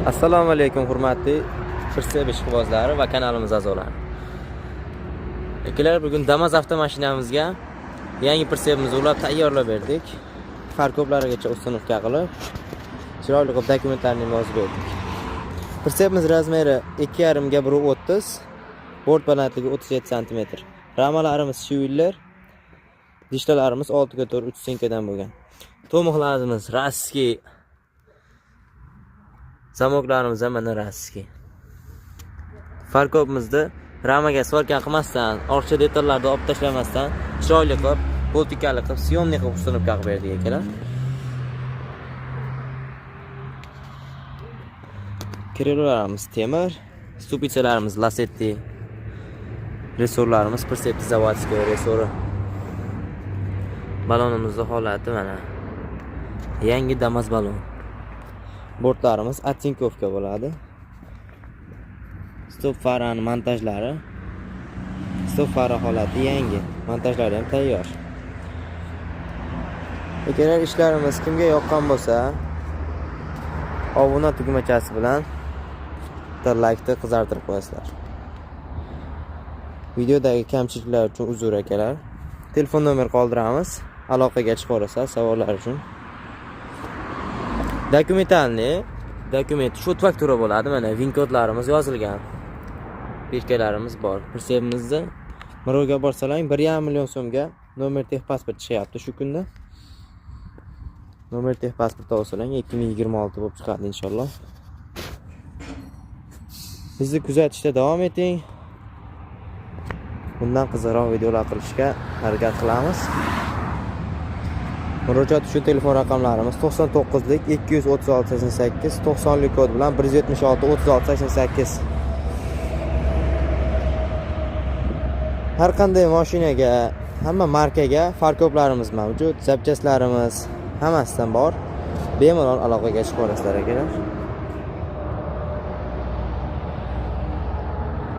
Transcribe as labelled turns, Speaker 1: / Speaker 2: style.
Speaker 1: Assalomu alaykum hurmatli Firsep ishqibozlari va kanalimiz a'zolari. Akalar, bugun Damas avtomashinamizga yangi Firsepimizni ulab tayyorlab berdik. Farkoblarigacha ustunovka qilib, chiroyli qilib dokumentlarni yozib berdik. Firsepimiz razmeri 2,5 ga 1.30, bort balandligi 37 cm. Ramalarimiz Cheviller, dishtalarimiz 6 ga 4 3 senkadan bo'lgan. To'miqlarimiz Raski. Zamoklarimiz ham mana Raski. Farkobimizda ramaga svorkan qilmasdan, orqa detallarni olib tashlamasdan, chiroyli qilib, boltikali qilib, syomniy qilib ustunovka qilib berdik akalar. Krellarimiz temir, stupichalarimiz Lasetti. Resorlarimiz Firsep zavodskiy resori. Balonimizning holati mana. Yangi Damas balon. Bortlarimiz Atsinkovka bo'ladi. Stop farani montajlari. Stop fara holati yangi. Montajlari ham tayyor. Agar ishlarimiz kimga yoqqan bo'lsa, obuna tugmachasi bilan like-ni qizartirib qo'yasizlar. Videodagi kamchiliklar uchun uzr akalar. Telefon nomer qoldiramiz. Aloqaga chiqaverasiz savollar uchun. Dokument shot faktura bo'ladi. Mana vinkodlarimiz yozilgan. Birkalarimiz bor. Firsepimizda Miroga borsalang 1,5 million so'mga nomer texpasport chiqyapti shu kunda. Nomer texpasport olsalang 2026 bo'lib chiqadi inshaalloh. Bizni kuzatishda davom eting. Bundan qiziqroq videolar qilishga harakat qilamiz. Murojaat uchun telefon raqamlarimiz 99lik 236 88, 90lik kod bilan 176 36 88. Har qanday mashinaga, hamma markaga farkoblarimiz mavjud, zapchastlarimiz hammasidan bor. Bemalol aloqaga chiqaverasizlar akalar.